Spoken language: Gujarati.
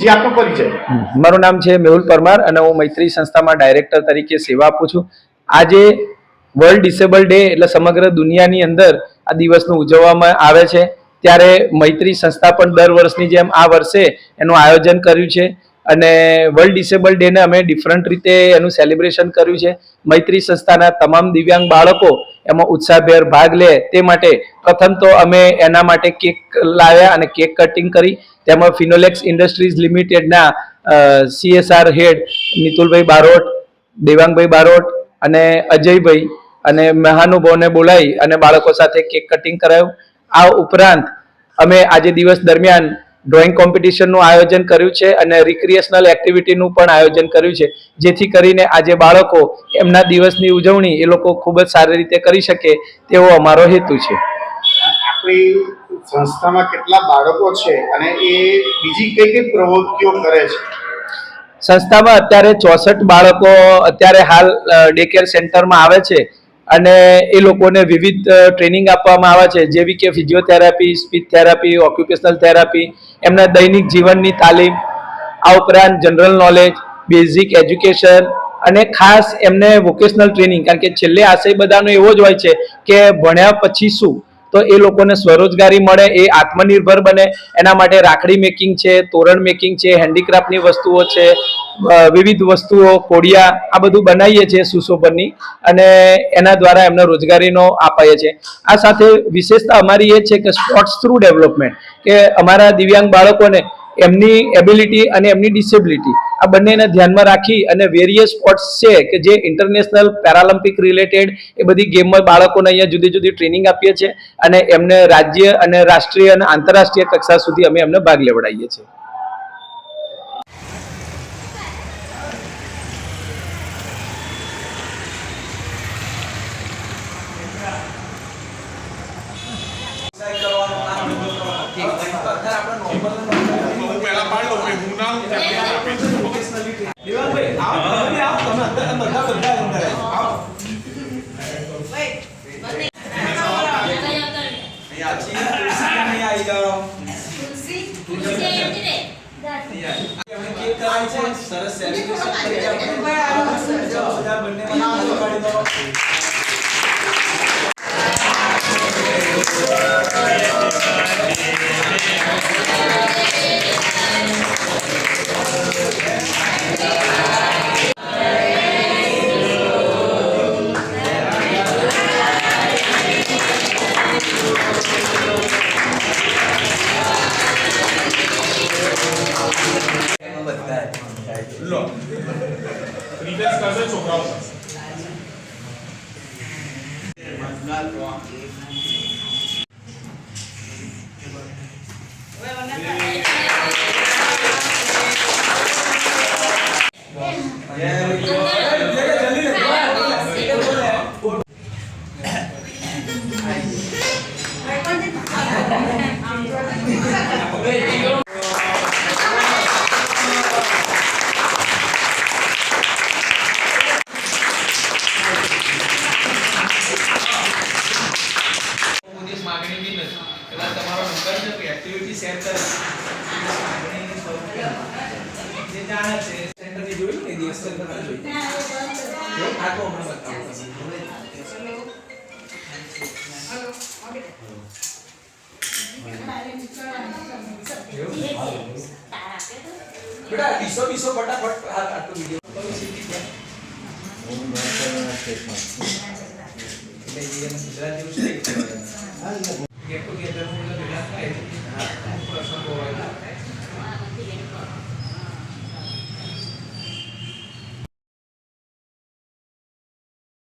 જે આપનો પરિચય? મારું નામ છે મેહુલ પરમાર અને હું મૈત્રી સંસ્થામાં ડાયરેક્ટર તરીકે સેવા આપું છું. આજે વર્લ્ડ ડિસેબલ ડે એટલે સમગ્ર દુનિયાની અંદર આ દિવસનું ઉજવવામાં આવે છે. ત્યારે મૈત્રી સંસ્થા પણ દર વર્ષની જેમ આ વર્ષે એનું આયોજન કર્યું છે અને વર્લ્ડ ડિસેબલ ડેને અમે ડિફરન્ટ રીતે એનું સેલિબ્રેશન કર્યું છે. મૈત્રી સંસ્થાના તમામ દિવ્યાંગ બાળકો એમાં ઉત્સાહભેર ભાગ લે તે માટે પ્રથમ તો અમે એના માટે કેક લાવ્યા અને કેક કટિંગ કરી. તેમાં ફિનોલેક્સ ઇન્ડસ્ટ્રીઝ લિમિટેડના CSR હેડ નિતુલભાઈ બારોટ, દેવાંગભાઈ બારોટ અને અજયભાઈ અને મહાનુભાવોને બોલાવી અને બાળકો સાથે કેક કટિંગ કરાયું. આ ઉપરાંત અમે આજે દિવસ દરમિયાન ડ્રોઈંગ કોમ્પિટિશનનું આયોજન કર્યું છે અને રિક્રિએશનલ એક્ટિવિટીનું પણ આયોજન કર્યું છે, જેથી કરીને આજે બાળકો એમના દિવસની ઉજવણી એ લોકો ખૂબ જ સારી રીતે કરી શકે તેવો અમારો હેતુ છે. આપણી સંસ્થામાં કેટલા બાળકો છે અને એ બીજી કઈ કઈ પ્રવૃત્તિઓ કરે છે? સંસ્થામાં અત્યારે 64 બાળકો અત્યારે હાલ ડે કેર સેન્ટરમાં આવે છે અને એ લોકોને વિવિધ ટ્રેનિંગ આપવામાં આવે છે, જેવી કે physiotherapy, speech therapy, occupational therapy, એમના દૈનિક જીવનની તાલીમ, આ ઉપરાંત જનરલ નોલેજ, બેઝિક એજ્યુકેશન અને ખાસ એમને વોકેશનલ ટ્રેનિંગ, કારણ કે છેલ્લે આશય બધાનો એવો જ હોય છે કે ભણ્યા પછી શું, તો એ લોકોને સ્વરોજગારી મળે, એ આત્મનિર્ભર બને. એના માટે રાખડી મેકિંગ છે, તોરણ મેકિંગ છે, હેન્ડીક્રાફ્ટની વસ્તુઓ છે, વિવિધ વસ્તુઓ, કોડિયા, આ બધું બનાવીએ છીએ સુશોભનની અને એના દ્વારા એમને રોજગારીનો આપીએ છીએ. આ સાથે વિશેષતા અમારી એ છે કે સ્પોર્ટ્સ થ્રુ ડેવલપમેન્ટ, કે અમારા દિવ્યાંગ બાળકોને એમની એબિલિટી અને એમની ડિસેબિલિટી આ બંનેને ધ્યાનમાં રાખી અને વેરિયસ સ્પોર્ટ્સ છે કે જે ઇન્ટરનેશનલ પેરાલિમ્પિક રિલેટેડ એ બધી ગેમમાં બાળકોને અહીંયા જુદી જુદી ટ્રેનિંગ આપીએ છીએ અને એમને રાજ્ય અને રાષ્ટ્રીય અને આંતરરાષ્ટ્રીય કક્ષા સુધી અમે એમને ભાગ લેવડાવીએ છીએ. સરસ સેલિબ્રેશન કરી લો રિલેક્સ કરશે છોકરાઓ. एक्टिविटी शेयर करें જે જાણે છે સેન્ટરની જોઈ ને દિવસ સેન્ટર જોઈ જો આટલો હમણાં બતાવું બેટા બીસો ફટાફટ આટલો વિડિયો ગુજરાતી